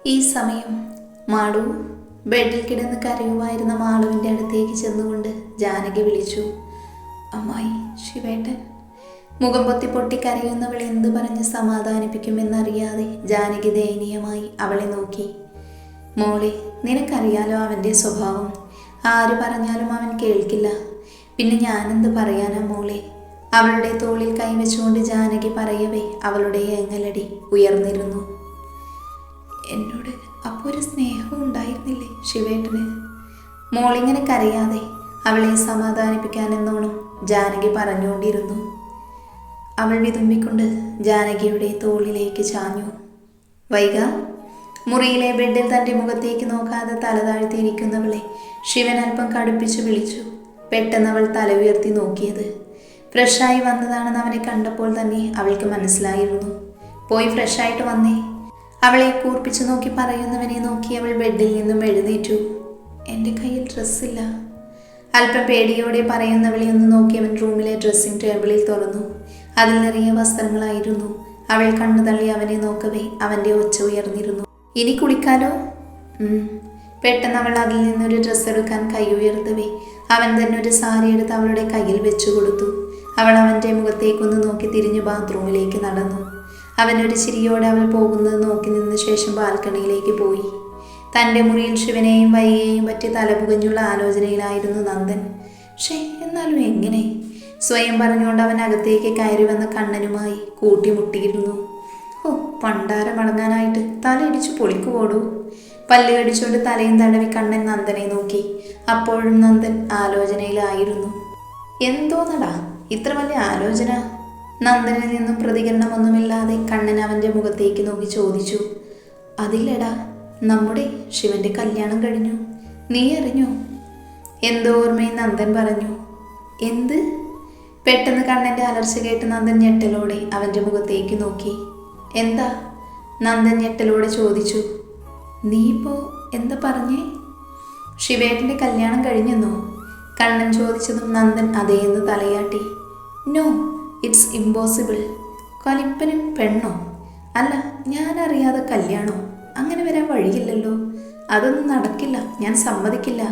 ഈ സമയം മാളു ബെഡിൽ കിടന്ന് കരയുമായിരുന്ന മാളുവിൻ്റെ അടുത്തേക്ക് ചെന്നുകൊണ്ട് ജാനകി വിളിച്ചു. അമ്മായി, ശിവേട്ടൻ. മുഖം പൊത്തി പൊട്ടി കരയുന്നവളെ എന്തു പറഞ്ഞ് സമാധാനിപ്പിക്കുമെന്നറിയാതെ ജാനകി ദയനീയമായി അവളെ നോക്കി. മോളെ, നിനക്കറിയാലോ അവൻ്റെ സ്വഭാവം. ആര് പറഞ്ഞാലും അവൻ കേൾക്കില്ല. പിന്നെ ഞാനെന്ത് പറയാനാ മോളെ? അവളുടെ തോളിൽ കൈവച്ചുകൊണ്ട് ജാനകി പറയവേ അവളുടെ ഏങ്ങലടി ഉയർന്നിരുന്നു. എന്നോട് അപ്പോൾ ഒരു സ്നേഹവും ഉണ്ടായിരുന്നില്ലേ ശിവേട്ടന്? മോളിങ്ങനെ കരയാതെ അവളെ സമാധാനിപ്പിക്കാനെന്നോണം ജാനകി പറഞ്ഞുകൊണ്ടിരുന്നു. അവൾ വിതുമ്പിക്കൊണ്ട് ജാനകിയുടെ തോളിലേക്ക് ചാഞ്ഞു. വൈക മുറിയിലെ ബെഡിൽ തൻ്റെ മുഖത്തേക്ക് നോക്കാതെ തല താഴ്ത്തിയിരിക്കുന്നവളെ ശിവൻ അല്പം കടുപ്പിച്ചു വിളിച്ചു. പെട്ടെന്ന് അവൾ തല ഉയർത്തി നോക്കിയത് ഫ്രഷായി വന്നതാണെന്ന് അവനെ കണ്ടപ്പോൾ തന്നെ അവൾക്ക് മനസ്സിലായിരുന്നു. പോയി ഫ്രഷായിട്ട് വന്നേ. അവളെ കൂർപ്പിച്ചു നോക്കി പറയുന്നവനെ നോക്കി അവൾ ബെഡിൽ നിന്നും എഴുന്നേറ്റു. എൻ്റെ കയ്യിൽ ഡ്രസ്സില്ല. അല്പം പേടിയോടെ പറയുന്നവളെ ഒന്ന് നോക്കി അവൻ റൂമിലെ ഡ്രസ്സിംഗ് ടേബിളിൽ തുറന്നു. അതിൽ നിറയെ വസ്ത്രങ്ങളായിരുന്നു. അവൾ കണ്ണു തള്ളി അവനെ നോക്കവേ അവൻ്റെ ഒച്ച ഉയർന്നിരുന്നു. ഇനി കുളിക്കാലോ? പെട്ടെന്ന് അവൾ അതിൽ നിന്നൊരു ഡ്രസ്സ് എടുക്കാൻ കൈ ഉയർത്തവേ അവൻ തന്നെ ഒരു സാരി എടുത്ത് അവളുടെ കയ്യിൽ വെച്ചു കൊടുത്തു. അവൾ അവൻ്റെ മുഖത്തേക്കൊന്ന് നോക്കി തിരിഞ്ഞു ബാത്റൂമിലേക്ക് നടന്നു. അവനൊരു ചിരിയോടെ അവൾ പോകുന്നത് നോക്കി നിന്ന ശേഷം ബാൽക്കണിയിലേക്ക് പോയി. തൻ്റെ മുറിയിൽ ശിവനെയും വൈകയെയും പറ്റി തലപുകഞ്ഞുള്ള ആലോചനയിലായിരുന്നു നന്ദൻ. എന്നാലും എങ്ങനെ? സ്വയം പറഞ്ഞുകൊണ്ട് അവൻ അകത്തേക്ക് കയറി വന്ന കണ്ണനുമായി കൂട്ടിമുട്ടിയിരുന്നു. പണ്ടാരമടങ്ങാനായിട്ട് തലയിടിച്ചു പൊളിക്കുപോടൂ. പല്ല് കടിച്ചുകൊണ്ട് തലയും തടവി കണ്ണൻ നന്ദനെ നോക്കി. അപ്പോഴും നന്ദൻ ആലോചനയിലായിരുന്നു. എന്തോന്നടാ ഇത്ര വലിയ ആലോചന? നന്ദനിൽ നിന്നും പ്രതികരണമൊന്നുമില്ലാതെ കണ്ണൻ അവൻ്റെ മുഖത്തേക്ക് നോക്കി ചോദിച്ചു. അതില്ലടാ, നമ്മുടെ ശിവന്റെ കല്യാണം കഴിഞ്ഞു. നീ അറിഞ്ഞോ? എന്തോ ഓർമ്മയും നന്ദൻ പറഞ്ഞു. എന്ത്? പെട്ടെന്ന് കണ്ണൻ്റെ അലർച്ച കേട്ട് നന്ദൻ ഞെട്ടലോടെ അവൻ്റെ മുഖത്തേക്ക് നോക്കി. എന്താ? നന്ദൻ ഞെട്ടലോടെ ചോദിച്ചു. നീ ഇപ്പോ എന്താ പറഞ്ഞേ? ശിവേട്ടൻ്റെ കല്യാണം കഴിഞ്ഞെന്നോ? കണ്ണൻ ചോദിച്ചതും നന്ദൻ അതേന്ന് തലയാട്ടി. No, it's impossible. കലിപ്പനും പെണ്ണോ? അല്ല, ഞാനറിയാതെ കല്യാണോ? അങ്ങനെ വരാൻ വഴിയില്ലല്ലോ. അതൊന്നും നടക്കില്ല, ഞാൻ സമ്മതിക്കില്ല.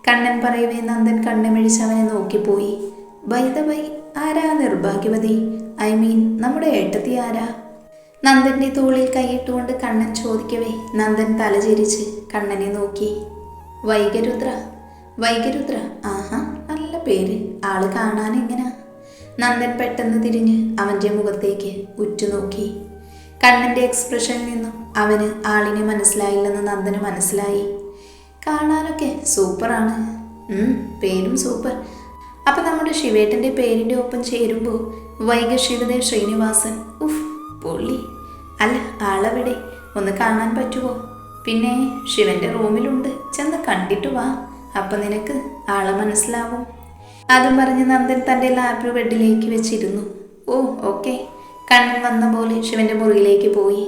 കണ്ണൻ പറയവേ നന്ദൻ കണ്ണുമിഴിച്ച് അവനെ നോക്കിപ്പോയി. ബൈ ദ ബൈ, ആരാ നിർഭാഗ്യവതി? ഐ മീൻ നമ്മുടെ ഏട്ടത്തി ആരാ? നന്ദൻ്റെ തോളിൽ കൈയിട്ടുകൊണ്ട് കണ്ണൻ ചോദിക്കവേ നന്ദൻ തലചിരിച്ച് കണ്ണനെ നോക്കി. വൈകരുദ്ര. വൈകരുദ്ര, ആഹാ, നല്ല പേര്. ആള് കാണാൻ എങ്ങനാ? നന്ദൻ പെട്ടെന്ന് തിരിഞ്ഞ് അവൻ്റെ മുഖത്തേക്ക് ഉറ്റുനോക്കി. കണ്ണൻ്റെ എക്സ്പ്രഷനിൽ നിന്നും അവന് ആളിനെ മനസ്സിലായില്ലെന്ന് നന്ദന് മനസ്സിലായി. കാണാനൊക്കെ സൂപ്പറാണ്. പേരും സൂപ്പർ. അപ്പം നമ്മുടെ ശിവേട്ടൻ്റെ പേരിൻ്റെ ഒപ്പം ചേരുമ്പോൾ വൈഗ ശിവദേവ് ശ്രീനിവാസൻ. പൊള്ളി. അല്ല, ആളെവിടെ? ഒന്ന് കാണാൻ പറ്റുമോ? പിന്നെ ശിവന്റെ റൂമിലുണ്ട്, ചെന്ന് കണ്ടിട്ട് വാ. അപ്പം നിനക്ക് ആളെ മനസ്സിലാവും. അതും പറഞ്ഞ് നന്ദൻ തൻ്റെ ലാപ്പ് ബെഡിലേക്ക് വെച്ചിരുന്നു. ഓക്കെ. കണ്ണൻ വന്ന പോലെ ശിവന്റെ മുറിയിലേക്ക് പോയി.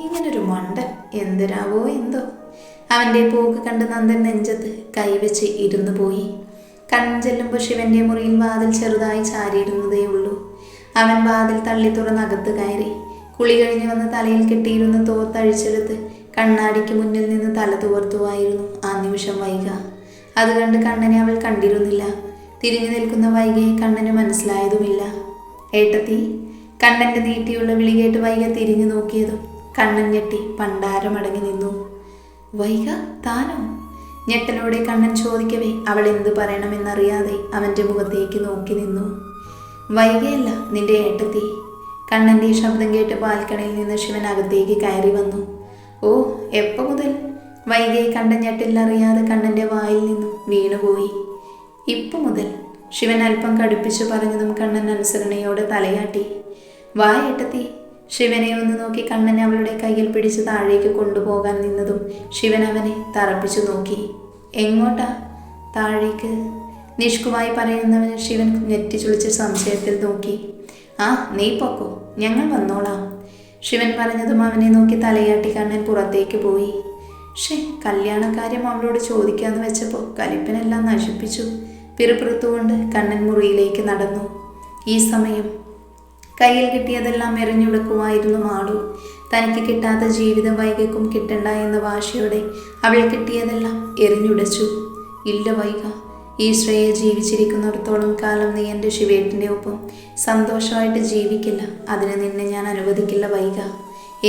ഇങ്ങനൊരു മണ്ടൻ എന്തിനാവോ എന്തോ. അവൻ്റെ പോക്ക് കണ്ട് നന്ദൻ നെഞ്ചത്ത് കൈവച്ച് ഇരുന്നു പോയി. കണ്ണൻ ചെല്ലുമ്പോൾ ശിവന്റെ മുറിയിൽ വാതിൽ ചെറുതായി ചാരിയിരുന്നതേ ഉള്ളൂ. അവൻ വാതിൽ തള്ളി തുറന്നകത്ത് കയറി. കുളി കഴിഞ്ഞ് വന്ന് തലയിൽ കെട്ടിയിരുന്ന തോർത്തഴിച്ചെടുത്ത് കണ്ണാടിക്ക് മുന്നിൽ നിന്ന് തല തുവർത്തുവായിരുന്നു ആ നിമിഷം വൈക. അത് കണ്ട് കണ്ണനെ അവൾ കണ്ടിരുന്നില്ല. തിരിഞ്ഞു നിൽക്കുന്ന വൈകയെ കണ്ണന് മനസ്സിലായതുമില്ല. ഏട്ടത്തി. കണ്ണൻ്റെ നീട്ടിയുള്ള വിളി കേട്ട് വൈക തിരിഞ്ഞു നോക്കിയതും കണ്ണൻ ഞെട്ടി പണ്ടാരമടങ്ങി നിന്നു. വൈക, താനോ? ഞെട്ടലോടെ കണ്ണൻ ചോദിക്കവേ അവൾ എന്ത് പറയണമെന്നറിയാതെ അവൻ്റെ മുഖത്തേക്ക് നോക്കി നിന്നു. വൈകയല്ല, നിന്റെ ഏട്ടത്തി. കണ്ണൻ്റെ ശബ്ദം കേട്ട് ബാൽക്കണിയിൽ നിന്ന് ശിവൻ അകത്തേക്ക് കയറി വന്നു. എപ്പോൾ മുതൽ? വൈകയെ കണ്ട ഞെട്ടിലറിയാതെ കണ്ണൻ്റെ വായിൽ നിന്നും വീണുപോയി. ഇപ്പം മുതൽ. ശിവൻ അല്പം കടുപ്പിച്ചു പറഞ്ഞതും കണ്ണൻ അനുസരണയോടെ തലയാട്ടി. വാ ഏട്ടത്തി. ശിവനെ ഒന്ന് നോക്കി കണ്ണൻ അവളുടെ കയ്യിൽ പിടിച്ച് താഴേക്ക് കൊണ്ടുപോകാൻ നിന്നതും ശിവൻ അവനെ തറപ്പിച്ചു നോക്കി. എങ്ങോട്ടാ? താഴേക്ക്. നിഷ്കുവായി പറയുന്നവന് ശിവൻ ഞെട്ടിച്ചുളിച്ച് സംശയത്തിൽ നോക്കി. നീ പൊക്കോ, ഞങ്ങൾ വന്നോളാം. ശിവൻ പറഞ്ഞതും അവനെ നോക്കി തലയാട്ടി കണ്ണൻ പുറത്തേക്ക് പോയി. കല്യാണക്കാര്യം അവളോട് ചോദിക്കാന്ന് വെച്ചപ്പോൾ കലിപ്പനെല്ലാം നശിപ്പിച്ചു. പിറുപിറുത്തുകൊണ്ട് കണ്ണൻ മുറിയിലേക്ക് നടന്നു. ഈ സമയം കയ്യിൽ കിട്ടിയതെല്ലാം എറിഞ്ഞുടക്കുമായിരുന്നു മാളു. തനിക്ക് കിട്ടാത്ത ജീവിതം വൈകയ്ക്കും കിട്ടണ്ട എന്ന വാശിയോടെ അവൾ കിട്ടിയതെല്ലാം എറിഞ്ഞുടച്ചു. ഇല്ല വൈക, ഈ ശ്രേയ ജീവിച്ചിരിക്കുന്നിടത്തോളം കാലം നീ എൻ്റെ ശിവേട്ടിൻ്റെ ഒപ്പം സന്തോഷമായിട്ട് ജീവിക്കില്ല. അതിന് നിന്നെ ഞാൻ അനുവദിക്കില്ല വൈക.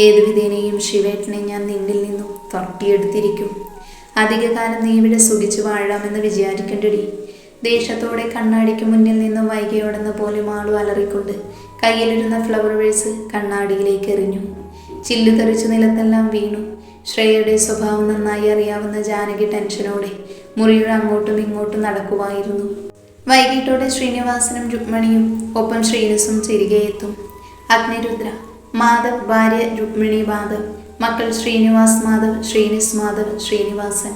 ഏതു വിധേനയും ശിവേട്ടനെ ഞാൻ നിന്നിൽ നിന്നും തട്ടിയെടുത്തിരിക്കും. അധികകാലം നീ ഇവിടെ സുഖിച്ചു വാഴാമെന്ന് വിചാരിക്കണ്ടടി. ദേഷ്യത്തോടെ കണ്ണാടിക്ക് മുന്നിൽ നിന്നും വൈകയോടെന്ന പോലെ മാളു അലറിക്കൊണ്ട് കയ്യിലിരുന്ന ഫ്ലവർ വേഴ്സ് കണ്ണാടിയിലേക്ക് എറിഞ്ഞു. ചില്ലു തെറിച്ചു നിലത്തെല്ലാം വീണു. ശ്രേയയുടെ സ്വഭാവം നന്നായി അറിയാവുന്ന ജാനകി ടെൻഷനോടെ മുറിയുടെ അങ്ങോട്ടും ഇങ്ങോട്ടും നടക്കുമായിരുന്നു. വൈകിട്ടോടെ ശ്രീനിവാസനും രുക്മിണിയും ഒപ്പം ശ്രീനിസും തിരികെ എത്തും. അഗ്നിരുദ്ര, മാധവ്, ഭാര്യ രുക്മിണി മാധവ്, മക്കൾ ശ്രീനിവാസ് മാധവ്, ശ്രീനിസ് മാധവ്, ശ്രീനിവാസൻ,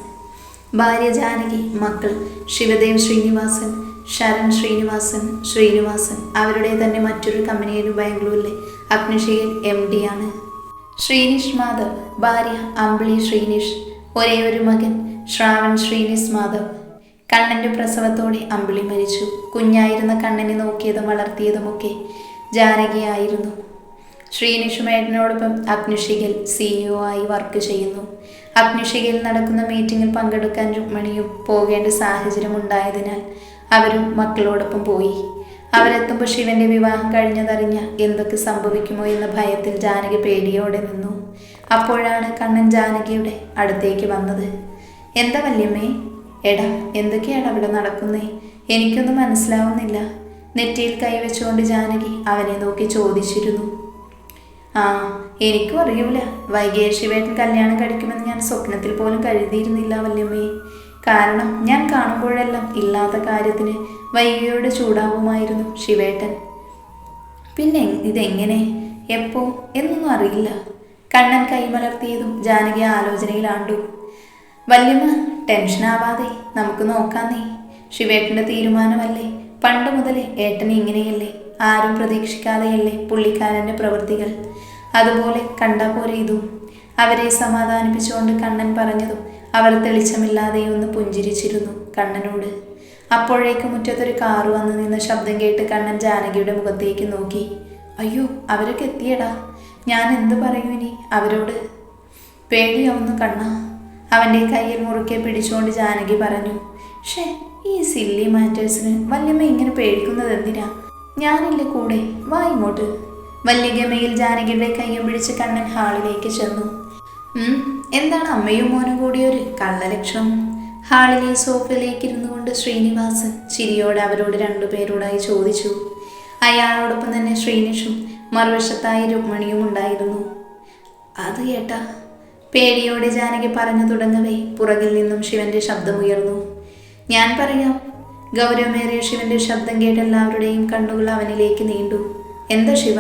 ഭാര്യ ജാനകി, മക്കൾ ശിവദേവ് ശ്രീനിവാസൻ, ശരൺ ശ്രീനിവാസൻ, ശ്രീനിവാസൻ അവരുടെ തന്നെ മറ്റൊരു കമ്പനിയിൽ ബാംഗ്ലൂരിലെ അഗ്നിശയിൽ MD ആണ്. ശ്രീനിഷ് മാധവ്, ഭാര്യ അമ്പിളി ശ്രീനിഷ്, ഒരേ ഒരു മകൻ ശ്രാവൺ ശ്രീനിസ് മാധവ്. കണ്ണൻ്റെ പ്രസവത്തോടെ അമ്പിളി മരിച്ചു. കുഞ്ഞായിരുന്ന കണ്ണനെ നോക്കിയതും വളർത്തിയതുമൊക്കെ ജാനകിയായിരുന്നു. ശ്രീനിഷുമേട്ടനോടൊപ്പം അഗ്നിശിഖയിൽ CEO ആയി വർക്ക് ചെയ്യുന്നു. അഗ്നിശിഖയിൽ നടക്കുന്ന മീറ്റിങ്ങിൽ പങ്കെടുക്കാൻ രുക്മിണിയും പോകേണ്ട സാഹചര്യം ഉണ്ടായതിനാൽ അവരും മക്കളോടൊപ്പം പോയി. അവരെത്തുമ്പോൾ ശിവന്റെ വിവാഹം കഴിഞ്ഞതറിഞ്ഞ എന്തൊക്കെ സംഭവിക്കുമോ എന്ന ഭയത്തിൽ ജാനകി പേടിയോടെ നിന്നു. അപ്പോഴാണ് കണ്ണൻ ജാനകിയുടെ അടുത്തേക്ക് വന്നത്. എന്താ വല്യമ്മേ? എടാ, എന്തൊക്കെയാണ് അവിടെ നടക്കുന്നേ? എനിക്കൊന്നും മനസ്സിലാവുന്നില്ല. നെറ്റിയിൽ കൈവച്ചുകൊണ്ട് ജാനകി അവനെ നോക്കി ചോദിച്ചിരുന്നു. എനിക്കും അറിയൂല. വൈകിയ ശിവേട്ടൻ കല്യാണം കഴിക്കുമെന്ന് ഞാൻ സ്വപ്നത്തിൽ പോലും കരുതിയിരുന്നില്ല വല്യമ്മേ. കാരണം ഞാൻ കാണുമ്പോഴെല്ലാം ഇല്ലാത്ത കാര്യത്തിന് വൈകിയോട് ചൂടാവുമായിരുന്നു ശിവേട്ടൻ. പിന്നെ ഇതെങ്ങനെ, എപ്പോ എന്നൊന്നും അറിയില്ല. കണ്ണൻ കൈമലർത്തിയതും ജാനകി ആലോചനയിലാണ്ടു. വല്യമ്മ ടെൻഷനാവാതെ നമുക്ക് നോക്കാന്നേ. ശിവേട്ടൻ്റെ തീരുമാനമല്ലേ. പണ്ട് മുതലേ ഏട്ടൻ ഇങ്ങനെയല്ലേ. ആരും പ്രതീക്ഷിക്കാതെയല്ലേ പുള്ളിക്കാരൻ്റെ പ്രവൃത്തികൾ. അതുപോലെ കണ്ടാ പോരെ ഇതും. അവരെ സമാധാനിപ്പിച്ചുകൊണ്ട് കണ്ണൻ പറഞ്ഞതും അവർ തെളിച്ചമില്ലാതെ ഒന്ന് പുഞ്ചിരിച്ചിരുന്നു കണ്ണനോട്. അപ്പോഴേക്ക് മുറ്റത്തൊരു കാറ് വന്ന് നിന്ന ശബ്ദം കേട്ട് കണ്ണൻ ജാനകിയുടെ മുഖത്തേക്ക് നോക്കി. അയ്യോ, അവരൊക്കെ എത്തിയടാ. ഞാൻ എന്ത് പറയൂ ഇനി അവരോട്? പേടിയാവുന്നു കണ്ണ. അവൻ്റെ കയ്യിൽ മുറുക്കെ പിടിച്ചുകൊണ്ട് ജാനകി പറഞ്ഞു. ഈ സില്ലി മാറ്റേഴ്സിന് വല്യമ്മ ഇങ്ങനെ പേടിക്കുന്നത് എന്തിനാ? ഞാനില്ലേ കൂടെ, വാ ഇങ്ങോട്ട്. വലിയ ഗമയിൽ ജാനകിയുടെ കയ്യും പിടിച്ച് കണ്ണൻ ഹാളിലേക്ക് ചെന്നു. എന്താണ് അമ്മയും മോനും കൂടി ഒരു കള്ളലക്ഷണം? ഹാളിലെ സോഫയിലേക്ക് ഇരുന്നു കൊണ്ട് ശ്രീനിവാസൻ ചിരിയോടെ അവരോട് രണ്ടുപേരോടായി ചോദിച്ചു. അയാളോടൊപ്പം തന്നെ ശ്രീനിഷും മറുവശത്തായി രുക്മിണിയും ഉണ്ടായിരുന്നു. അത് കേട്ടാ, പേടിയോടെ ജാനകി പറഞ്ഞു തുടങ്ങവേ പുറകിൽ നിന്നും ശിവന്റെ ശബ്ദമുയർന്നു. ഞാൻ പറയാം. ഗൗരവമേറിയ ശിവന്റെ ശബ്ദം കേട്ട് എല്ലാവരുടെയും കണ്ണുകൾ അവനിലേക്ക് നീണ്ടു. എന്താ ശിവ?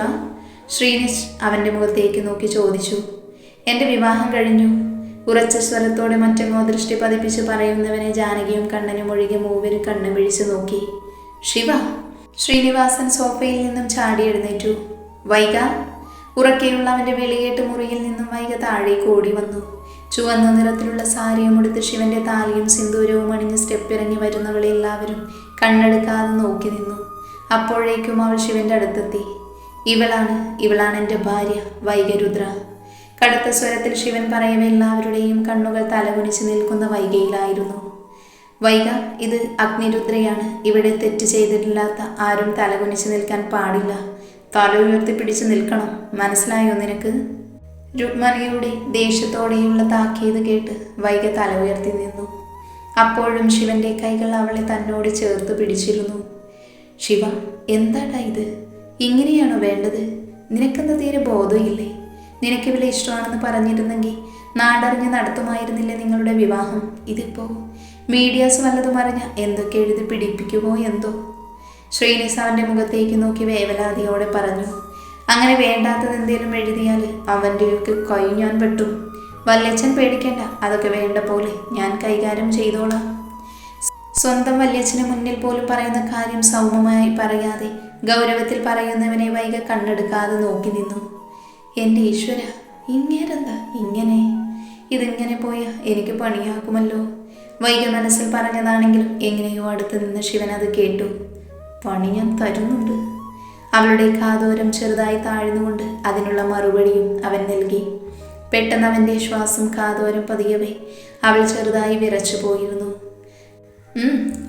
ശ്രീനിഷ് അവൻ്റെ മുഖത്തേക്ക് നോക്കി ചോദിച്ചു. എൻ്റെ വിവാഹം കഴിഞ്ഞു. ഉറച്ച സ്വരത്തോടെ മറ്റെങ്ങോ ദൃഷ്ടി പതിപ്പിച്ച് പറയുന്നവനെ ജാനകിയും കണ്ണനും ഒഴികെ മൂവരും കണ്ണു പിഴിച്ചു നോക്കി. ശിവ! ശ്രീനിവാസൻ സോഫയിൽ നിന്നും ചാടി എഴുന്നേറ്റു. വൈക! ഉറക്കെയുള്ള അവൻ്റെ വിളികേട്ട് മുറിയിൽ നിന്നും വൈക താഴേക്ക് ഓടി വന്നു. ചുവന്ന നിറത്തിലുള്ള സാരിയും ഉടുത്ത് ശിവന്റെ താലിയും സിന്ദൂരവും അണിഞ്ഞ് സ്റ്റെപ്പ് ഇറങ്ങി വരുന്നവളെ എല്ലാവരും കണ്ണെടുക്കാതെ നോക്കി നിന്നു. അപ്പോഴേക്കും അവൾ ശിവന്റെ അടുത്തെത്തി. ഇവളാണ് എൻ്റെ ഭാര്യ വൈകരുദ്ര. കടുത്ത സ്വരത്തിൽ ശിവൻ പറയവേ എല്ലാവരുടെയും കണ്ണുകൾ തലകുനിച്ച് നിൽക്കുന്ന വൈകയിലായിരുന്നു. വൈക, ഇത് അഗ്നിരുദ്രയാണ്. ഇവിടെ തെറ്റ് ചെയ്തിട്ടില്ലാത്ത ആരും തലകുനിച്ച് നിൽക്കാൻ പാടില്ല. തല ഉയർത്തിപ്പിടിച്ച് നിൽക്കണം. മനസ്സിലായോ നിനക്ക്? രുക്മിണിയുടെ ദേഷ്യത്തോടെയുള്ള താക്കീത് കേട്ട് വൈക തല ഉയർത്തി നിന്നു. അപ്പോഴും ശിവന്റെ കൈകൾ അവളെ തന്നോട് ചേർത്ത് പിടിച്ചിരുന്നു. ശിവ, എന്താടാ ഇത്? ഇങ്ങനെയാണോ വേണ്ടത്? നിനക്കെന്താ തീരെ ബോധമില്ലേ? നിനക്ക് വില ഇഷ്ടമാണെന്ന് പറഞ്ഞിരുന്നെങ്കിൽ നാടറിഞ്ഞ് നടത്തുമായിരുന്നില്ലേ നിങ്ങളുടെ വിവാഹം? ഇതിപ്പോ മീഡിയാസ് വല്ലതും അറിഞ്ഞ എന്തൊക്കെ എഴുതി പിടിപ്പിക്കുമോ എന്തോ? ശ്രീനിസ് അവൻ്റെ മുഖത്തേക്ക് നോക്കി വേവലാതിയോടെ പറഞ്ഞു. അങ്ങനെ വേണ്ടാത്തത് എന്തേലും എഴുതിയാൽ അവൻ്റെ കൈ ഞാൻ വെട്ടും. വല്യച്ഛൻ പേടിക്കേണ്ട, അതൊക്കെ വേണ്ട പോലെ ഞാൻ കൈകാര്യം ചെയ്തോളാം. സ്വന്തം വല്യച്ഛന് മുന്നിൽ പോലും പറയുന്ന കാര്യം സൗമ്യമായി പറയാതെ ഗൗരവത്തിൽ പറയുന്നവനെ വൈക കണ്ണെടുക്കാതെ നോക്കി നിന്നു. എൻ്റെ ഈശ്വര, ഇങ്ങേരെന്താ ഇങ്ങനെ? ഇതിങ്ങനെ പോയാൽ എനിക്ക് പണിയാക്കുമല്ലോ. വൈക മനസ്സിൽ പറഞ്ഞതാണെങ്കിലും എങ്ങനെയോ അടുത്ത് നിന്ന് ശിവൻ അത് കേട്ടു. പണി ഞാൻ തരുന്നുണ്ട്. അവളുടെ കാതോരം ചെറുതായി താഴ്ന്നുകൊണ്ട് അതിനുള്ള മറുപടിയും അവൻ നൽകി. പെട്ടെന്ന് അവൻ്റെ ശ്വാസം കാതോരം പതിയവേ അവൾ ചെറുതായി വിറച്ചു പോയിരുന്നു.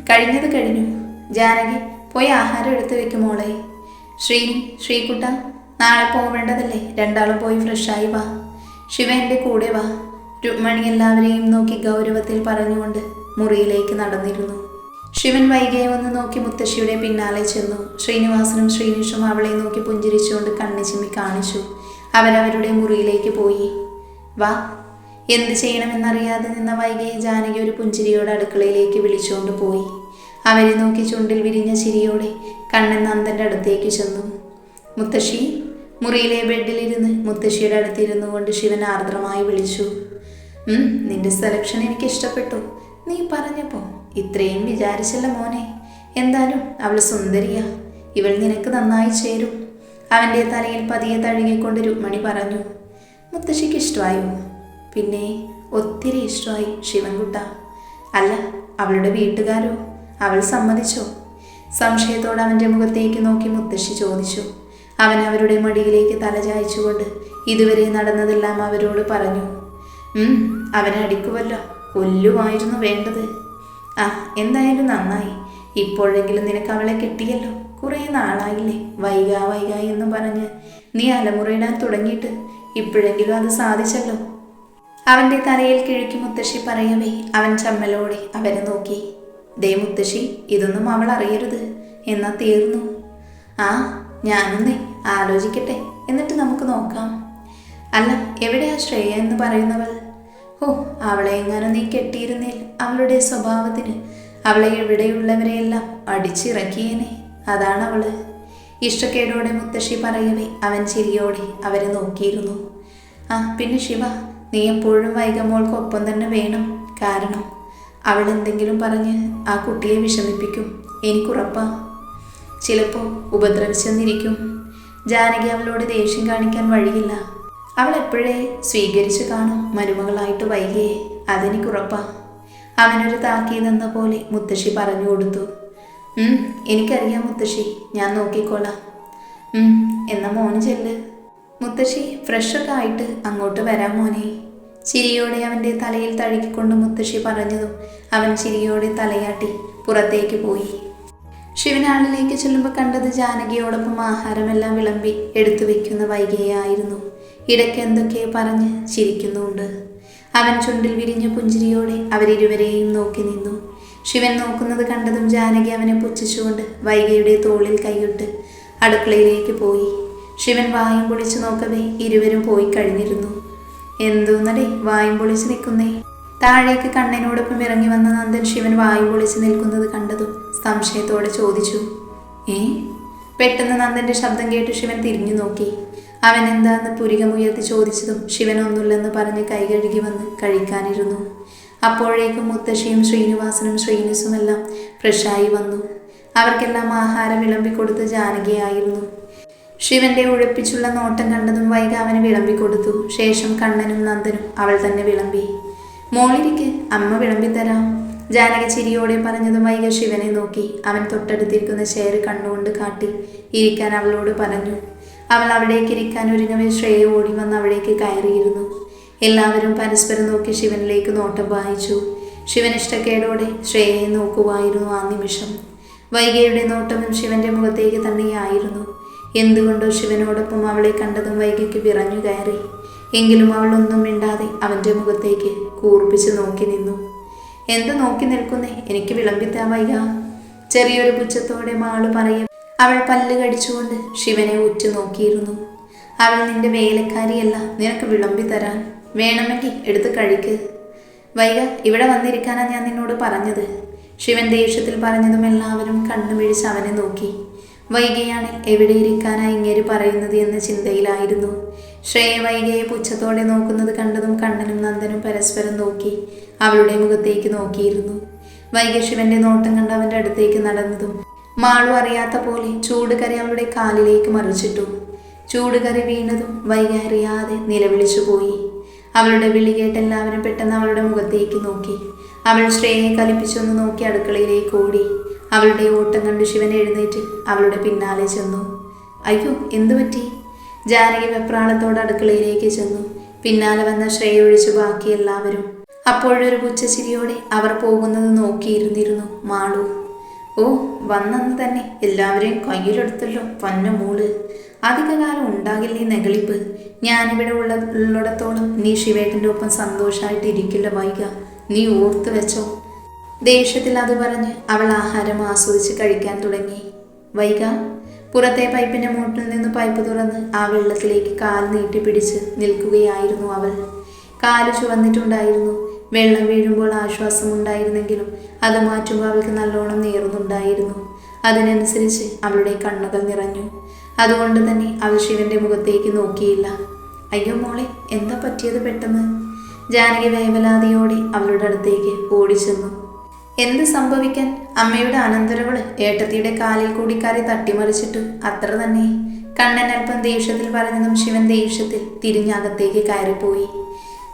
കഴിഞ്ഞത് കഴിഞ്ഞു. ജാനകി, പോയി ആഹാരം എടുത്തു വെക്കും മോളെ. ശ്രീകുട്ട, നാളെ പോവേണ്ടതല്ലേ? രണ്ടാളും പോയി ഫ്രഷായി വാ. ശിവ എൻ്റെ കൂടെ വാ. രുക്മണി എല്ലാവരെയും നോക്കി ഗൗരവത്തിൽ പറഞ്ഞുകൊണ്ട് മുറിയിലേക്ക് നടന്നിരുന്നു. ശിവൻ വൈകിയെ ഒന്ന് നോക്കി മുത്തശ്ശിയുടെ പിന്നാലെ ചെന്നു. ശ്രീനിവാസനും ശ്രീനിഷും അവളെ നോക്കി പുഞ്ചിരിച്ചുകൊണ്ട് കണ്ണു ചിമ്മി കാണിച്ചു. അവരവരുടെ മുറിയിലേക്ക് പോയി. വാ. എന്ത് ചെയ്യണമെന്നറിയാതെ നിന്ന വൈകിയെ ജാനകി ഒരു പുഞ്ചിരിയോടെ അടുക്കളയിലേക്ക് വിളിച്ചുകൊണ്ട് പോയി. അവരെ നോക്കി ചുണ്ടിൽ വിരിഞ്ഞ ചിരിയോടെ കണ്ണൻ നന്ദൻ്റെ അടുത്തേക്ക് ചെന്നു. മുത്തശ്ശി. മുറിയിലെ ബെഡിലിരുന്ന് മുത്തശ്ശിയുടെ അടുത്തിരുന്നു കൊണ്ട് ശിവൻ ആർദ്രമായി വിളിച്ചു. നിന്റെ സെലക്ഷൻ എനിക്ക് ഇഷ്ടപ്പെട്ടു. നീ പറഞ്ഞപ്പോൾ ഇത്രയും വിചാരിച്ചല്ല മോനെ. എന്തായാലും അവൾ സുന്ദരിയാ. ഇവൾ നിനക്ക് നന്നായി ചേരും. അവൻ്റെ തലയിൽ പതിയെ തഴുകിക്കൊണ്ട് രുക്മണി പറഞ്ഞു. മുത്തശ്ശിക്ക് ഇഷ്ടമായോ? പിന്നെ ഒത്തിരി ഇഷ്ടമായി ശിവൻകുട്ട. അല്ല, അവളുടെ വീട്ടുകാരോ? അവൾ സമ്മതിച്ചോ? സംശയത്തോടെ അവൻ്റെ മുഖത്തേക്ക് നോക്കി മുത്തശ്ശി ചോദിച്ചു. അവൻ അവരുടെ മടിയിലേക്ക് തലചായ്ച്ചുകൊണ്ട് ഇതുവരെ നടന്നതെല്ലാം അവരോട് പറഞ്ഞു. അവനെ അടിക്കുമല്ലോ, കൊല്ലുമായിരുന്നു വേണ്ടത്. എന്തായാലും നന്നായി. ഇപ്പോഴെങ്കിലും നിനക്ക് അവളെ കിട്ടിയല്ലോ. കുറേ നാളായില്ലേ വൈകാ എന്ന് പറഞ്ഞ് നീ അലമുറയിടാൻ തുടങ്ങിയിട്ട്. ഇപ്പോഴെങ്കിലും അത് സാധിച്ചല്ലോ. അവൻ്റെ തലയിൽ കിഴക്കി മുത്തശ്ശി പറയവേ അവൻ ചമ്മലോടെ അവരെ നോക്കി. ദേ മുത്തശ്ശി, ഇതൊന്നും അവൾ അറിയരുത്. എന്നാ തീർന്നു. ഞാനൊന്നേ ആലോചിക്കട്ടെ, എന്നിട്ട് നമുക്ക് നോക്കാം. അല്ല, എവിടെയാ ശ്രേയ എന്ന് പറയുന്നവൾ? അവളെ എങ്ങാനും നീ കെട്ടിയിരുന്നേൽ അവളുടെ സ്വഭാവത്തിന് അവളെ എവിടെയുള്ളവരെയെല്ലാം അടിച്ചിറക്കിയേനെ. അതാണ് അവള്. ഇഷ്ടക്കേടോടെ മുത്തശ്ശി പറയവേ അവൻ ചിരിയോടെ അവരെ നോക്കിയിരുന്നു. പിന്നെ ശിവ, നീ എപ്പോഴും വൈകമോൾക്കൊപ്പം തന്നെ വേണം. കാരണം അവൾ എന്തെങ്കിലും പറഞ്ഞ് ആ കുട്ടിയെ വിഷമിപ്പിക്കും. എനിക്കുറപ്പാ. ചിലപ്പോൾ ഉപദ്രവിച്ചെന്നിരിക്കും. ജാനകി അവളോട് ദേഷ്യം കാണിക്കാൻ വഴിയില്ല. അവൾ എപ്പോഴേ സ്വീകരിച്ചു കാണും മരുമകളായിട്ട് വൈകിയെ. അതെനിക്കുറപ്പാ. അവനൊരു താക്കീതെന്ന പോലെ മുത്തശ്ശി പറഞ്ഞു കൊടുത്തു. എനിക്കറിയാം മുത്തശ്ശി, ഞാൻ നോക്കിക്കോളാം. എന്നാ മോന് ചെല്ല്. മുത്തശ്ശി ഫ്രഷൊക്കെ ആയിട്ട് അങ്ങോട്ട് വരാം മോനെ. ചിരിയോടെ അവൻ്റെ തലയിൽ തഴുകിക്കൊണ്ട് മുത്തശ്ശി പറഞ്ഞതും അവൻ ചിരിയോടെ തലയാട്ടി പുറത്തേക്ക് പോയി. ശിവനാളിലേക്ക് ചെല്ലുമ്പോൾ കണ്ടത് ജാനകിയോടൊപ്പം ആഹാരമെല്ലാം വിളമ്പി എടുത്തു വെക്കുന്ന വൈകിയായിരുന്നു. ഇടയ്ക്ക് എന്തൊക്കെ പറഞ്ഞ് ചിരിക്കുന്നുണ്ട്. അവൻ ചുണ്ടിൽ വിരിഞ്ഞ പുഞ്ചിരിയോടെ അവരിരുവരെയും നോക്കി നിന്നു. ശിവൻ നോക്കുന്നത് കണ്ടതും ജാനകി അവനെ പുച്ഛിച്ചുകൊണ്ട് വൈകിയുടെ തോളിൽ കൈയിട്ട് അടുക്കളയിലേക്ക് പോയി. ശിവൻ വായും പൊളിച്ചു നോക്കവേ ഇരുവരും പോയി കഴിഞ്ഞിരുന്നു. എന്തോന്നടേ വായും പൊളിച്ച് നിൽക്കുന്നേ? താഴേക്ക് കണ്ണനോടൊപ്പം ഇറങ്ങി വന്ന നന്ദൻ ശിവൻ വായും പൊളിച്ച് നിൽക്കുന്നത് കണ്ടതും സംശയത്തോടെ ചോദിച്ചു. പെട്ടെന്ന് നന്ദൻ്റെ ശബ്ദം കേട്ട് ശിവൻ തിരിഞ്ഞു നോക്കി. അവൻ എന്താന്ന് പുരികമുയർത്തി ചോദിച്ചതും ശിവൻ ഒന്നുമില്ലെന്ന് പറഞ്ഞ് കൈ കഴുകി വന്ന് കഴിക്കാനിരുന്നു. അപ്പോഴേക്കും മുത്തശ്ശിയും ശ്രീനിവാസനും ശ്രീനിസുമെല്ലാം ഫ്രഷായി വന്നു. അവർക്കെല്ലാം ആഹാരം വിളമ്പിക്കൊടുത്ത് ജാനകിയായിരുന്നു. ശിവന്റെ ഉഴപ്പിച്ചുള്ള നോട്ടം കണ്ടതും വൈക അവന് വിളമ്പിക്കൊടുത്തു. ശേഷം കണ്ണനും നന്ദനും അവൾ തന്നെ വിളമ്പി. മോളിരിക്ക്, അമ്മ വിളമ്പിത്തരാം. ജാനകി ചിരിയോടെ പറഞ്ഞതും വൈക ശിവനെ നോക്കി. അവൻ തൊട്ടടുത്തിരിക്കുന്ന ചെയർ കണ്ണുകൊണ്ട് കാട്ടി ഇരിക്കാൻ അവളോട് പറഞ്ഞു. അവൾ അവിടേക്ക് ഇരിക്കാൻ ഒരുങ്ങവേ ശ്രേയ ഓടി വന്ന് അവിടേക്ക് കയറിയിരുന്നു. എല്ലാവരും പരസ്പരം നോക്കി ശിവനിലേക്ക് നോട്ടം വായിച്ചു. ശിവൻ ഇഷ്ടക്കേടോടെ ശ്രേയയെ നോക്കുവായിരുന്നു ആ നിമിഷം. വൈകയുടെ നോട്ടവും ശിവന്റെ മുഖത്തേക്ക് തന്നെയായിരുന്നു. എന്തുകൊണ്ടോ ശിവനോടൊപ്പം അവളെ കണ്ടതും വൈകയ്ക്ക് വിറഞ്ഞു കയറി. എങ്കിലും അവൾ ഒന്നും മിണ്ടാതെ അവൻ്റെ മുഖത്തേക്ക് കൂർപ്പിച്ച് നോക്കി നിന്നു. എന്ത് നോക്കി നിൽക്കുന്നേ? എനിക്ക് വിളമ്പിത്താ വൈക. ചെറിയൊരു പുച്ഛത്തോടെ മാള് പറയും. അവൾ പല്ല് കടിച്ചുകൊണ്ട് ശിവനെ ഉറ്റു നോക്കിയിരുന്നു. അവൾ നിന്റെ വേലക്കാരിയല്ല, നിനക്ക് വിളമ്പി തരാൻ. വേണമെങ്കിൽ എടുത്ത് കഴിക്ക്. വൈക, ഇവിടെ വന്നിരിക്കാനാ ഞാൻ നിന്നോട് പറഞ്ഞത്. ശിവൻ ദേഷ്യത്തിൽ പറഞ്ഞതും എല്ലാവരും കണ്ണു മിഴിച്ച് അവനെ നോക്കി. വൈകയാണിൽ എവിടെ ഇരിക്കാനായി ഇങ്ങേര് പറയുന്നത് എന്ന ചിന്തയിലായിരുന്നു. ശ്രേയ വൈകയെ പുച്ഛത്തോടെ നോക്കുന്നത് കണ്ടതും കണ്ണനും നന്ദനും പരസ്പരം നോക്കി അവളുടെ മുഖത്തേക്ക് നോക്കിയിരുന്നു. വൈക ശിവന്റെ നോട്ടം കണ്ട് അവൻ്റെ അടുത്തേക്ക് നടന്നതും മാളു അറിയാത്ത പോലെ ചൂടുകറി അവളുടെ കാലിലേക്ക് മറിച്ചിട്ടു. ചൂടുകറി വീണതും വൈക അറിയാതെ നിലവിളിച്ചു പോയി. അവളുടെ വിളി കേട്ട് എല്ലാവരും പെട്ടെന്ന് അവളുടെ മുഖത്തേക്ക് നോക്കി. അവൾ ശ്രേയയെ കലിപ്പിച്ചൊന്ന് നോക്കി അടുക്കളയിലേക്ക് ഓടി. അവളുടെ ഓട്ടം കണ്ട് ശിവൻ എഴുന്നേറ്റ് അവളുടെ പിന്നാലെ ചെന്നു. അയ്യോ, എന്തു പറ്റി? ജാനകി വെപ്രാളത്തോടെ അടുക്കളയിലേക്ക് ചെന്നു. പിന്നാലെ വന്ന ശ്രേയ ഒഴിച്ചു ബാക്കി എല്ലാവരും. അപ്പോഴൊരു പുച്ഛച്ചിരിയോടെ അവർ പോകുന്നത് നോക്കിയിരുന്നിരുന്നു മാളു. ഓ, വന്നെന്ന് തന്നെ എല്ലാവരെയും കയ്യിലെടുത്തല്ലോ പന്ന മോള്. അധികകാലം ഉണ്ടാകില്ല ഈ നെകളിപ്പ്. ഞാനിവിടെ ഉള്ളിടത്തോളം നീ ശിവേട്ടൻ്റെ ഒപ്പം സന്തോഷമായിട്ട് ഇരിക്കില്ല വൈക, നീ ഓർത്ത് വെച്ചോ. ദേഷ്യത്തിൽ അത് പറഞ്ഞ് അവൾ ആഹാരം ആസ്വദിച്ച് കഴിക്കാൻ തുടങ്ങി. വൈക പുറത്തെ പൈപ്പിന്റെ മൂട്ടിൽ നിന്ന് പൈപ്പ് തുറന്ന് ആ വെള്ളത്തിലേക്ക് കാൽ നീട്ടിപ്പിടിച്ച് നിൽക്കുകയായിരുന്നു അവൾ. കാല് ചുവന്നിട്ടുണ്ടായിരുന്നു. വെള്ളം വീഴുമ്പോൾ ആശ്വാസമുണ്ടായിരുന്നെങ്കിലും അത് മാറ്റുമ്പോൾ അവൾക്ക് നല്ലോണം നീറുന്നുണ്ടായിരുന്നു. അതിനനുസരിച്ച് അവളുടെ കണ്ണുകൾ നിറഞ്ഞു. അതുകൊണ്ട് തന്നെ അവൾ ശിവന്റെ മുഖത്തേക്ക് നോക്കിയില്ല. അയ്യോ മോളെ, എന്താ പറ്റിയത് പെട്ടെന്ന്? ജാനകി വേവലാതിയോടെ അവളുടെ അടുത്തേക്ക് ഓടിച്ചെന്നു. എന്ത് സംഭവിക്കാൻ? അമ്മയുടെ അനന്തരവള് ഏട്ടത്തിയുടെ കാലിൽ കൂടി കറി തട്ടിമറിച്ചിട്ട് അത്ര തന്നെ. കണ്ണൻ അല്പം ദേഷ്യത്തിൽ പറഞ്ഞതും ശിവൻ ദേഷ്യത്തിൽ തിരിഞ്ഞകത്തേക്ക് കയറിപ്പോയി.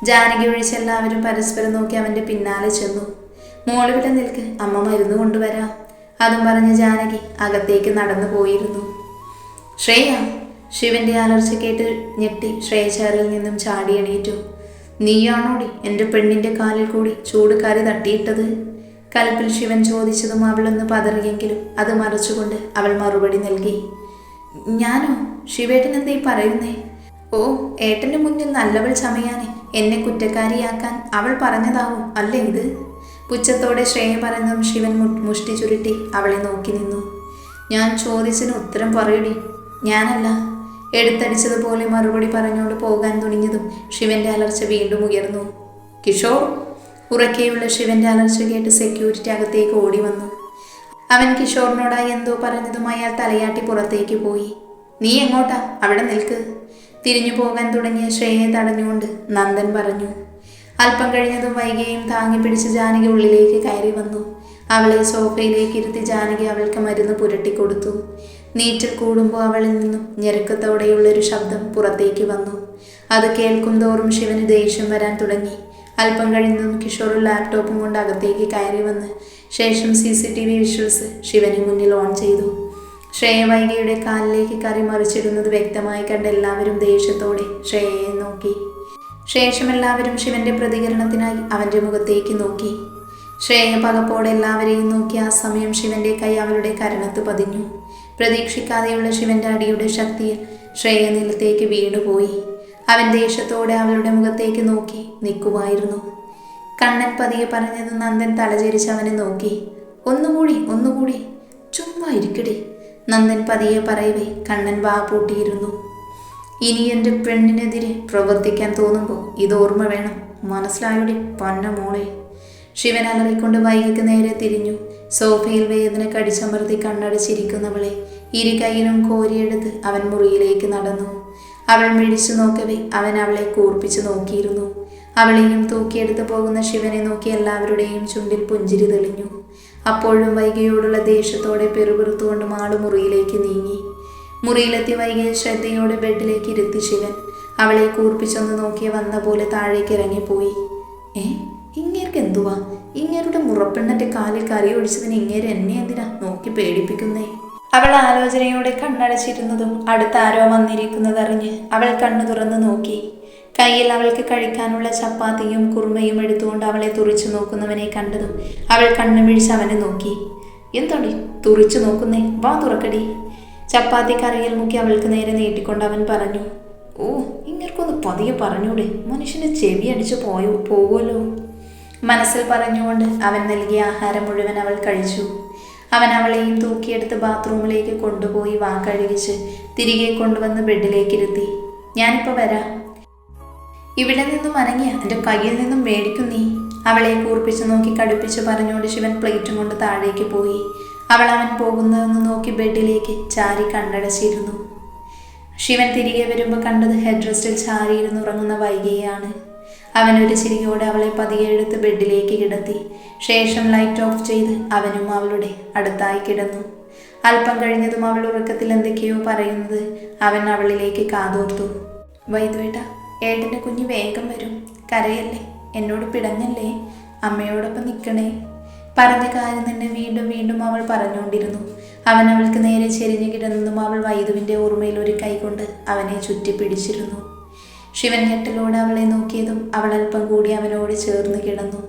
ജാനകി ഒഴിച്ചെല്ലാവരും പരസ്പരം നോക്കി അവന്റെ പിന്നാലെ ചെന്നു. മോളിവിടെ നിൽക്ക്, അമ്മ മരുന്ന് കൊണ്ടുവരാം. അതും പറഞ്ഞ് ജാനകി അകത്തേക്ക് നടന്നു പോയിരുന്നു. ശ്രേയ! ശിവന്റെ അലർച്ച കേട്ട് ഞെട്ടി ശ്രേയ ചേറിൽ നിന്നും ചാടി എണീറ്റു. നീയാണോടി എൻ്റെ പെണ്ണിന്റെ കാലിൽ കൂടി ചൂട് കറി തട്ടിയിട്ടത്? കൽപ്പിൽ ശിവൻ ചോദിച്ചതും അവളൊന്ന് പതറിയെങ്കിലും അത് മറച്ചുകൊണ്ട് അവൾ മറുപടി നൽകി. ഞാനോ? ശിവേട്ടൻ എന്തേ പറയുന്നേ? ഓ, ഏട്ടന്റെ മുന്നിൽ നല്ലവൾ ചമയാനെ എന്നെ കുറ്റക്കാരിയാക്കാൻ അവൾ പറഞ്ഞതാവും അല്ലേ ഇത്? പുച്ഛത്തോടെ ശ്രേയ പറഞ്ഞതും ശിവൻ മുഷ്ടി ചുരുട്ടി അവളെ നോക്കി നിന്നു. ഞാൻ ചോദിച്ചതിന് ഉത്തരം പറയടി. ഞാനല്ല. എടുത്തടിച്ചതുപോലെ മറുപടി പറഞ്ഞുകൊണ്ട് പോകാൻ തുനിഞ്ഞതും ശിവന്റെ അലർച്ച വീണ്ടും ഉയർന്നു. കിഷോർ! ഉറക്കെയുള്ള ശിവന്റെ അലർച്ച കേട്ട് സെക്യൂരിറ്റി അകത്തേക്ക് ഓടി വന്നു. അവൻ കിഷോറിനോടായി എന്തോ പറഞ്ഞതും അയാൾ തലയാട്ടി പുറത്തേക്ക് പോയി. നീ എങ്ങോട്ടാ? അവിടെ നിൽക്ക്. തിരിഞ്ഞു പോകാൻ തുടങ്ങിയ ശ്രേയയെ തടഞ്ഞുകൊണ്ട് നന്ദൻ പറഞ്ഞു. അല്പം കഴിഞ്ഞതും വൈകിയും താങ്ങി പിടിച്ച് ജാനകി ഉള്ളിലേക്ക് കയറി വന്നു. അവളെ സോഫയിലേക്ക് ഇരുത്തി ജാനകി അവൾക്ക് മരുന്ന് പുരട്ടിക്കൊടുത്തു. നീറ്റിൽ കൂടുമ്പോൾ അവളിൽ നിന്നും ഞെരുക്കത്തോടെയുള്ളൊരു ശബ്ദം പുറത്തേക്ക് വന്നു. അത് കേൾക്കും തോറും ശിവന് ദേഷ്യം വരാൻ തുടങ്ങി. അല്പം കഴിഞ്ഞതും കിഷോർ ലാപ്ടോപ്പും കൊണ്ട് അകത്തേക്ക് കയറി വന്ന് ശേഷം CCTV വിഷ്വൽസ് ശിവന് മുന്നിൽ ഓൺ ചെയ്തു. ശ്രേയ വൈകിയുടെ കാലിലേക്ക് കറി മറിച്ചിടുന്നത് വ്യക്തമായി കണ്ട എല്ലാവരും ദേഷ്യത്തോടെ ശ്രേയയെ നോക്കി. ശേഷം എല്ലാവരും ശിവന്റെ പ്രതികരണത്തിനായി അവന്റെ മുഖത്തേക്ക് നോക്കി. ശ്രേയ പകപ്പോടെ എല്ലാവരെയും നോക്കി. ആ സമയം ശിവന്റെ കൈ അവളുടെ കരണത്ത് പതിഞ്ഞു. പ്രതീക്ഷിക്കാതെയുള്ള ശിവന്റെ അടിയുടെ ശക്തിയിൽ ശ്രേയ നിലത്തേക്ക് വീണുപോയി. അവൻ ദേഷ്യത്തോടെ അവളുടെ മുഖത്തേക്ക് നോക്കി നിൽക്കുമായിരുന്നു. കണ്ണൻ പതിയെ പറഞ്ഞത് നന്ദൻ തലചരിച്ച് അവനെ നോക്കി. ഒന്നുകൂടി. ചുമ്മാ ഇരിക്കടി. നന്ദൻ പതിയെ പറയവേ കണ്ണൻ വാ പൂട്ടിയിരുന്നു. ഇനി എൻ്റെ പെണ്ണിനെതിരെ പ്രവർത്തിക്കാൻ തോന്നുമ്പോൾ ഇത് ഓർമ്മ വേണം, മനസ്സിലായോടി പന്ന മോളെ. ശിവൻ അലറിക്കൊണ്ട് വൈകിക്ക് നേരെ തിരിഞ്ഞു. സോഫയിൽ വേദന കടിച്ചമർത്തി കണ്ണടച്ചിരിക്കുന്നവളെ ഇരു കൈയിലും കോരിയെടുത്ത് അവൻ മുറിയിലേക്ക് നടന്നു. അവൾ മിഴിച്ചു നോക്കവേ അവൻ അവളെ കൂർപ്പിച്ചു നോക്കിയിരുന്നു. അവളെയും തൂക്കിയെടുത്ത് പോകുന്ന ശിവനെ നോക്കി എല്ലാവരുടെയും ചുണ്ടിൽ പുഞ്ചിരി തെളിഞ്ഞു. അപ്പോഴും വൈകിയോടുള്ള ദേഷ്യത്തോടെ പെറുപെറുത്തുകൊണ്ട് മാളു മുറിയിലേക്ക് നീങ്ങി. മുറിയിലെത്തി വൈകിയെ ശ്രദ്ധയോടെ ബെഡിലേക്ക് ഇരുത്തി ശിവൻ അവളെ കൂർപ്പിച്ചൊന്ന് നോക്കി വന്ന പോലെ താഴേക്ക് ഇറങ്ങിപ്പോയി. ഇങ്ങേർക്ക് എന്തുവാ? ഇങ്ങേരുടെ മുറപ്പെണ്ണന്റെ കാലിൽ കറി ഒഴിച്ചതിന് ഇങ്ങേര് എന്നെ എന്തിനാ നോക്കി പേടിപ്പിക്കുന്നേ? അവൾ ആലോചനയോടെ കണ്ണടച്ചിരുന്നതും അടുത്ത് ആരോ വന്നിരിക്കുന്നതറിഞ്ഞ് അവൾ കണ്ണു തുറന്നു നോക്കി. കയ്യിൽ അവൾക്ക് കഴിക്കാനുള്ള ചപ്പാത്തിയും കുറുമയും എടുത്തുകൊണ്ട് അവളെ തുറിച്ചു നോക്കുന്നവനെ കണ്ടതും അവൾ കണ്ണു പിടിച്ച് അവനെ നോക്കി. എന്താടി തുറിച്ചു നോക്കുന്നേ? വാ തുറക്കടി. ചപ്പാത്തി കറിയിൽ മുക്കി അവൾക്ക് നേരെ നീട്ടിക്കൊണ്ട് അവൻ പറഞ്ഞു. ഓ, ഇങ്ങർക്കൊന്ന് പതിയെ പറഞ്ഞൂടെ, മനുഷ്യന്റെ ചെവി അടിച്ചു പോകുമല്ലോ. മനസ്സിൽ പറഞ്ഞുകൊണ്ട് അവൻ നൽകിയ ആഹാരം മുഴുവൻ അവൾ കഴിച്ചു. അവൻ അവളെയും തൂക്കിയെടുത്ത് ബാത്റൂമിലേക്ക് കൊണ്ടുപോയി വാ കഴുകിച്ച് തിരികെ കൊണ്ടുവന്ന് ബെഡിലേക്ക് ഇരുത്തി. ഞാനിപ്പോൾ വരാം. ഇവിടെ നിന്നും അനങ്ങിയ എൻ്റെ കയ്യിൽ നിന്നും മേടിക്കും നീ. അവളെ കൂർപ്പിച്ച് നോക്കി കടുപ്പിച്ച് പറഞ്ഞുകൊണ്ട് ശിവൻ പ്ലേറ്റും കൊണ്ട് താഴേക്ക് പോയി. അവൻ പോകുന്നതെന്ന് നോക്കി ബെഡിലേക്ക് ചാരി കണ്ണടച്ചിരുന്നു. ശിവൻ തിരികെ വരുമ്പോൾ കണ്ടത് ഹെഡ് റെസ്റ്റിൽ ചാരിയിരുന്ന് ഉറങ്ങുന്ന വൈകിയാണ്. അവനൊരു ചിരിയോടെ അവളെ പതിയെ എടുത്ത് ബെഡിലേക്ക് കിടത്തി. ശേഷം ലൈറ്റ് ഓഫ് ചെയ്ത് അവനും അവളുടെ അടുത്തായി കിടന്നു. അല്പം കഴിഞ്ഞതും അവൾ ഉറക്കത്തിൽ എന്തൊക്കെയോ പറയുന്നത് അവൻ അവളിലേക്ക് കാതോർത്തു. വൈദ്വേട്ട, ഏട്ടൻ്റെ കുഞ്ഞ് വേഗം വരും, കരയല്ലേ, എന്നോട് പിടങ്ങല്ലേ, അമ്മയോടൊപ്പം നിൽക്കണേ. പറഞ്ഞ കാര്യം തന്നെ വീണ്ടും വീണ്ടും അവൾ പറഞ്ഞുകൊണ്ടിരുന്നു. അവൻ അവൾക്ക് നേരെ ചെരിഞ്ഞു കിടന്നതും അവൾ വൈദുവിൻ്റെ ഓർമ്മയിൽ ഒരു കൈകൊണ്ട് അവനെ ചുറ്റിപ്പിടിച്ചിരുന്നു. ശിവൻ ഞെട്ടലോടെ അവളെ നോക്കിയതും അവൾ അല്പം കൂടി അവനോട് ചേർന്ന് കിടന്നു.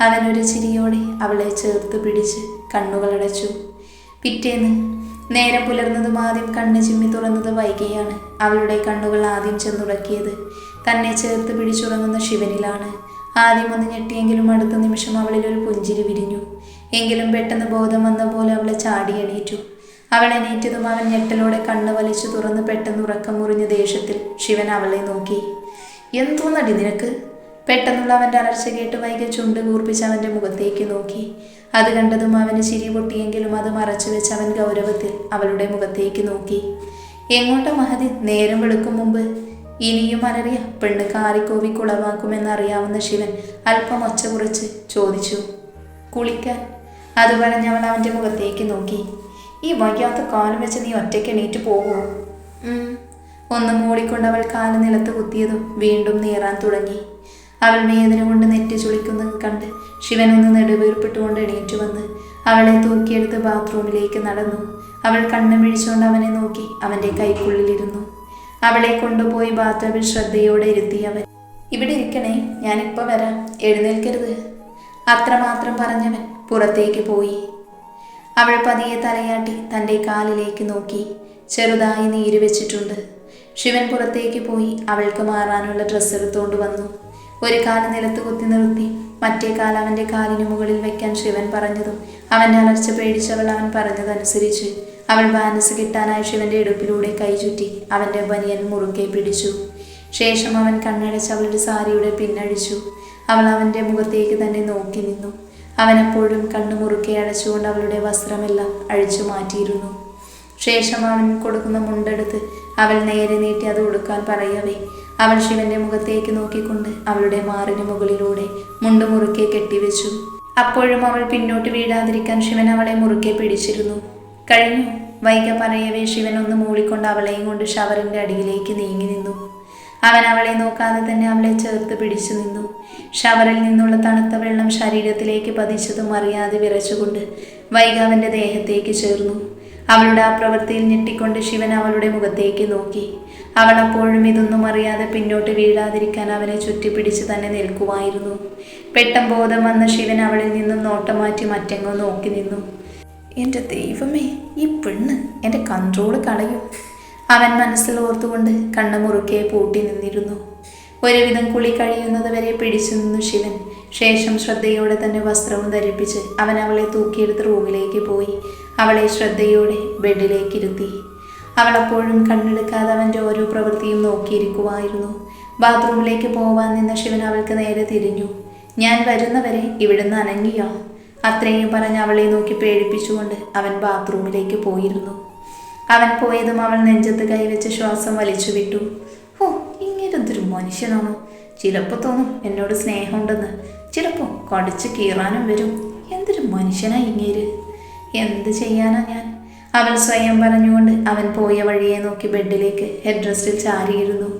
അവനൊരു ചിരിയോടെ അവളെ ചേർത്ത് പിടിച്ച് കണ്ണുകളടച്ചു. പിറ്റേന്ന് നേരം പുലർന്നതും ആദ്യം കണ്ണ് ചിമ്മി തുറന്നത് വൈകിയാണ്. അവളുടെ കണ്ണുകൾ ആദ്യം ചെന്നുടക്കിയത് തന്നെ ചേർത്ത് പിടിച്ചുറങ്ങുന്ന ശിവനിലാണ്. ആദ്യം ഒന്ന് ഞെട്ടിയെങ്കിലും അടുത്ത നിമിഷം അവളിൽ ഒരു പുഞ്ചിരി വിരിഞ്ഞു. എങ്കിലും പെട്ടെന്ന് ബോധം വന്ന പോലെ അവളെ ചാടി എണീറ്റു. അവൾ എണീറ്റതും അവൻ ഞെട്ടലോടെ കണ്ണ് വലിച്ചു തുറന്ന് പെട്ടെന്ന് ഉറക്കം മുറിഞ്ഞ ദേഷ്യത്തിൽ ശിവൻ അവളെ നോക്കി. എന്തോന്നടി നിനക്ക്? പെട്ടെന്നുള്ള അവൻ്റെ അലർച്ച കേട്ട് വൈകി ചുണ്ട് കൂർപ്പിച്ച് അവൻ്റെ മുഖത്തേക്ക് നോക്കി. അത് കണ്ടതും അവന് ചിരി പൊട്ടിയെങ്കിലും അത് മറച്ചു വെച്ച് അവൻ ഗൗരവത്തിൽ അവളുടെ മുഖത്തേക്ക് നോക്കി. എങ്ങോട്ടാ മഹതി? നേരം വെളുക്കും മുമ്പ് ഇനിയും അലറിയ പെണ്ണ് കാറിക്കോവി കുളവാക്കുമെന്നറിയാവുന്ന ശിവൻ അല്പം ഒച്ച കുറച്ച് ചോദിച്ചു. കുളിക്കാൻ. അത് പറഞ്ഞവൾ അവൻ്റെ മുഖത്തേക്ക് നോക്കി. ഈ വയ്യാത്ത കാലം വെച്ച് നീ ഒറ്റയ്ക്ക് എണീറ്റ് പോകുമോ? ഒന്ന് മൂടിക്കൊണ്ട് അവൾ കാല് നിലത്ത് കുത്തിയതും വീണ്ടും നീറാൻ തുടങ്ങി. അവൾ വേദന കൊണ്ട് നെറ്റി ചുളിക്കുന്നത് കണ്ട് ശിവൻ ഒന്ന് നെടുവീർപ്പിട്ടുകൊണ്ട് എണീറ്റു വന്ന് അവളെ തൂക്കിയെടുത്ത് ബാത്റൂമിലേക്ക് നടന്നു. അവൾ കണ്ണു മിഴിച്ചുകൊണ്ട് അവനെ നോക്കി അവൻ്റെ കൈക്കുള്ളിലിരുന്നു. അവളെ കൊണ്ടുപോയി ബാത്റൂമിൽ ശ്രദ്ധയോടെ ഇരുത്തി അവൻ. ഇവിടെ ഇരിക്കണേ, ഞാനിപ്പോൾ വരാം, എഴുന്നേൽക്കരുത്. അത്രമാത്രം പറഞ്ഞവൻ പുറത്തേക്ക് പോയി. അവൾ പതിയെ തലയാട്ടി തൻ്റെ കാലിലേക്ക് നോക്കി. ചെറുതായി നീര് വെച്ചിട്ടുണ്ട്. ശിവൻ പുറത്തേക്ക് പോയി അവൾക്ക് മാറാനുള്ള ഡ്രസ്സ് എടുത്തുകൊണ്ട് വന്നു. ഒരു കാല് നിലത്ത് കുത്തി നിർത്തി മറ്റേ കാൽ അവൻ്റെ കാലിന് മുകളിൽ വെക്കാൻ ശിവൻ പറഞ്ഞതും അവൻ്റെ അലർച്ച പേടിച്ചവൾ അവൻ പറഞ്ഞതനുസരിച്ച് അവൾ ബാലൻസ് കിട്ടാനായി ശിവൻ്റെ ഇടുപ്പിലൂടെ കൈ ചുറ്റി അവൻ്റെ ബനിയൻ മുറുക്കെ പിടിച്ചു. ശേഷം അവൻ കണ്ണടച്ച് അവളുടെ സാരിയുടെ പിന്നഴിച്ചു. അവൾ അവൻ്റെ മുഖത്തേക്ക് തന്നെ നോക്കി നിന്നു. അവനെപ്പോഴും കണ്ണു മുറുക്കെ അടച്ചുകൊണ്ട് അവളുടെ വസ്ത്രമെല്ലാം അഴിച്ചു മാറ്റിയിരുന്നു. ശേഷം അവൻ കൊടുക്കുന്ന മുണ്ടെടുത്ത് അവൾ നേരെ നീട്ടി അത് ഉടുക്കാൻ പറയവേ അവൾ ശിവന്റെ മുഖത്തേക്ക് നോക്കിക്കൊണ്ട് അവളുടെ മാറിന് മുകളിലൂടെ മുണ്ട് മുറുക്കെ കെട്ടിവെച്ചു. അപ്പോഴും അവൾ പിന്നോട്ട് വീഴാതിരിക്കാൻ ശിവൻ അവളെ മുറുക്കെ പിടിച്ചിരുന്നു. കഴിഞ്ഞു വൈക പറയവേ ശിവൻ ഒന്ന് മൂളിക്കൊണ്ട് അവളെയും കൊണ്ട് ഷവറിൻ്റെ അടിയിലേക്ക് നീങ്ങി നിന്നു. അവൻ അവളെ നോക്കാതെ തന്നെ അവളെ ചേർത്ത് പിടിച്ചു നിന്നു. ഷവറിൽ നിന്നുള്ള തണുത്ത വെള്ളം ശരീരത്തിലേക്ക് പതിച്ചതും അറിയാതെ വിറച്ചുകൊണ്ട് വൈക അവൻ്റെ ദേഹത്തേക്ക് ചേർന്നു. അവളുടെ ആ പ്രവൃത്തിയിൽ ഞെട്ടിക്കൊണ്ട് ശിവൻ അവളുടെ മുഖത്തേക്ക് നോക്കി. അവൾ അപ്പോഴും ഇതൊന്നും അറിയാതെ പിന്നോട്ട് വീഴാതിരിക്കാൻ അവനെ ചുറ്റിപ്പിടിച്ച് തന്നെ നിൽക്കുമായിരുന്നു. പെട്ടെന്ന് ബോധം വന്ന ശിവൻ അവളിൽ നിന്നും നോട്ടം മാറ്റി മറ്റെങ്ങോ നോക്കി നിന്നു. എൻ്റെ ദൈവമേ, ഈ പെണ്ണ് എൻ്റെ കൺട്രോൾ കളയും. അവൻ മനസ്സിൽ ഓർത്തുകൊണ്ട് കണ്ണു മുറുക്കെ പൂട്ടി നിന്നിരുന്നു. ഒരുവിധം കുളി കഴിയുന്നത് വരെ പിടിച്ചു നിന്നു ശിവൻ. ശേഷം ശ്രദ്ധയോടെ തന്നെ വസ്ത്രവും ധരിപ്പിച്ച് അവൻ അവളെ തൂക്കിയെടുത്ത് റൂമിലേക്ക് പോയി അവളെ ശ്രദ്ധയോടെ ബെഡിലേക്ക് ഇരുത്തി. അവൾ അപ്പോഴും കണ്ണെടുക്കാതെ അവൻ്റെ ഓരോ പ്രവൃത്തിയും നോക്കിയിരിക്കുമായിരുന്നു. ബാത്റൂമിലേക്ക് പോവാൻ നിന്ന ശിവൻ അവൾക്ക് നേരെ തിരിഞ്ഞു. ഞാൻ വരുന്നവരെ ഇവിടുന്ന് അനങ്ങിയോ? അത്രയും പറഞ്ഞ് അവളെ നോക്കി പേടിപ്പിച്ചുകൊണ്ട് അവൻ ബാത്റൂമിലേക്ക് പോയിരുന്നു. അവൻ പോയതും അവൾ നെഞ്ചത്ത് കൈവച്ച് ശ്വാസം വലിച്ചു വിട്ടു. ഓ, ഇങ്ങനൊരു മനുഷ്യനാണോ? ചിലപ്പോൾ തോന്നും എന്നോട് സ്നേഹമുണ്ടെന്ന്, ചിലപ്പോൾ കടിച്ച് കീറാനും വരും. എന്തൊരു മനുഷ്യനാ ഇങ്ങേര്! എന്ത് ചെയ്യാനാ ഞാൻ? അവൾ സ്വയം പറഞ്ഞുകൊണ്ട് അവൻ പോയ വഴിയെ നോക്കി ബെഡിലേക്ക് ഹെഡ് റെസ്റ്റിൽ ചാരിയിരുന്നു.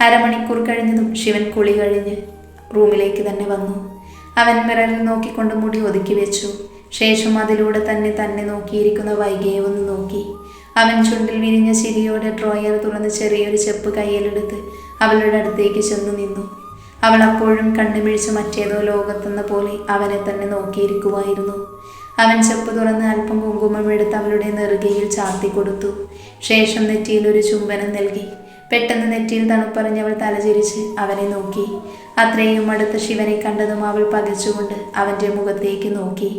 അരമണിക്കൂർ കഴിഞ്ഞതും ശിവൻ കുളി കഴിഞ്ഞ് റൂമിലേക്ക് തന്നെ വന്നു. അവൻ മിററിൽ നോക്കിക്കൊണ്ട് മുടി ഒതുക്കി വെച്ചു. ശേഷം അതിലൂടെ തന്നെ നോക്കിയിരിക്കുന്ന വൈകയെ ഒന്ന് നോക്കി. അവൻ ചുണ്ടിൽ വിരിഞ്ഞ ചിരിയോടെ ഡ്രോയർ തുറന്ന് ചെറിയൊരു ചെപ്പ് കയ്യിലെടുത്ത് അവളുടെ അടുത്തേക്ക് ചെന്നു നിന്നു. അവൾ അപ്പോഴും കണ്ണുമിഴിച്ച് മറ്റേതോ ലോകത്തെന്ന പോലെ അവനെ തന്നെ നോക്കിയിരിക്കുമായിരുന്നു. അവൻ ചെപ്പ് തുറന്ന് അല്പം കുങ്കുമം എടുത്ത് അവളുടെ നെറുകയിൽ ചാർത്തി കൊടുത്തു. ശേഷം നെറ്റിയിൽ ഒരു ചുംബനം നൽകി. പെട്ടെന്ന് നെറ്റിയിൽ തണുപ്പറിഞ്ഞവൾ തലചിരിച്ച് അവനെ നോക്കി. അത്രയും അടുത്ത ശിവനെ കണ്ടതും അവൾ പകച്ചുകൊണ്ട് അവൻ്റെ മുഖത്തേക്ക് നോക്കി.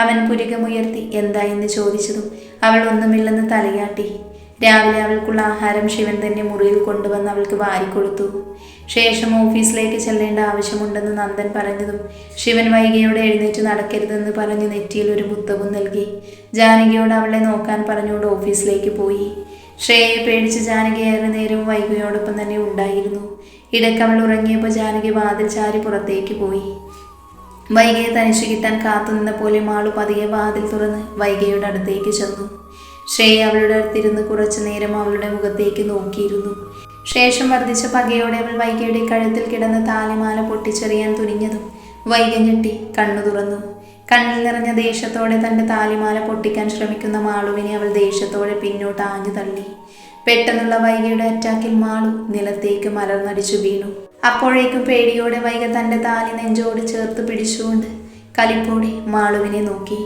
അവൻ പുരികമുയർത്തി എന്താ എന്ന് ചോദിച്ചതും അവൾ ഒന്നുമില്ലെന്ന് തലയാട്ടി. രാവിലെ അവൾക്കുള്ള ആഹാരം ശിവൻ തന്നെ മുറിയിൽ കൊണ്ടുവന്ന് അവൾക്ക് വാരിക്കൊടുത്തു. ശേഷം ഓഫീസിലേക്ക് ചെല്ലേണ്ട ആവശ്യമുണ്ടെന്ന് നന്ദൻ പറഞ്ഞതും ശിവൻ വൈകിയോടെ എഴുന്നേറ്റ് നടക്കരുതെന്ന് പറഞ്ഞ് നെറ്റിയിൽ ഒരു മുത്തവും നൽകി. ജാനകിയോട് അവളെ നോക്കാൻ പറഞ്ഞുകൊണ്ട് ഓഫീസിലേക്ക് പോയി. ശ്രേയയെ പേടിച്ച് ജാനകി ഏറെ നേരവും വൈകിയോടൊപ്പം തന്നെ ഉണ്ടായിരുന്നു. ഇടയ്ക്ക് അവൾ ഉറങ്ങിയപ്പോൾ ജാനകി വാതിൽ ചാരി പുറത്തേക്ക് പോയി. വൈകയെ തനിച്ചു കിട്ടാൻ കാത്തുനിന്ന പോലെ മാളു പതിയെ വാതിൽ തുറന്ന് വൈകയുടെ അടുത്തേക്ക് ചെന്നു. ശ്രേയ അവളുടെ അടുത്തിരുന്ന് കുറച്ചു നേരം അവളുടെ മുഖത്തേക്ക് നോക്കിയിരുന്നു. ശേഷം വർദ്ധിച്ച പകയോടെ അവൾ വൈകയുടെ കഴുത്തിൽ കിടന്ന താലിമാല പൊട്ടിച്ചെറിയാൻ തുനിഞ്ഞതും വൈക ഞെട്ടി കണ്ണു തുറന്നു. കണ്ണിൽ നിറഞ്ഞ ദേഷ്യത്തോടെ തൻ്റെ താലിമാല പൊട്ടിക്കാൻ ശ്രമിക്കുന്ന മാളുവിനെ അവൾ ദേഷ്യത്തോടെ പിന്നോട്ട് ആഞ്ഞു തള്ളി. പെട്ടെന്നുള്ള വൈകയുടെ അറ്റാക്കിൽ മാളു നിലത്തേക്ക് മലർന്നടിച്ചു വീണു. അപ്പോഴേക്കും പേടിയോടെ വൈക തൻ്റെ താലി നെഞ്ചോട് ചേർത്ത് പിടിച്ചുകൊണ്ട് കലിപ്പോടെ മാളുവിനെ നോക്കി.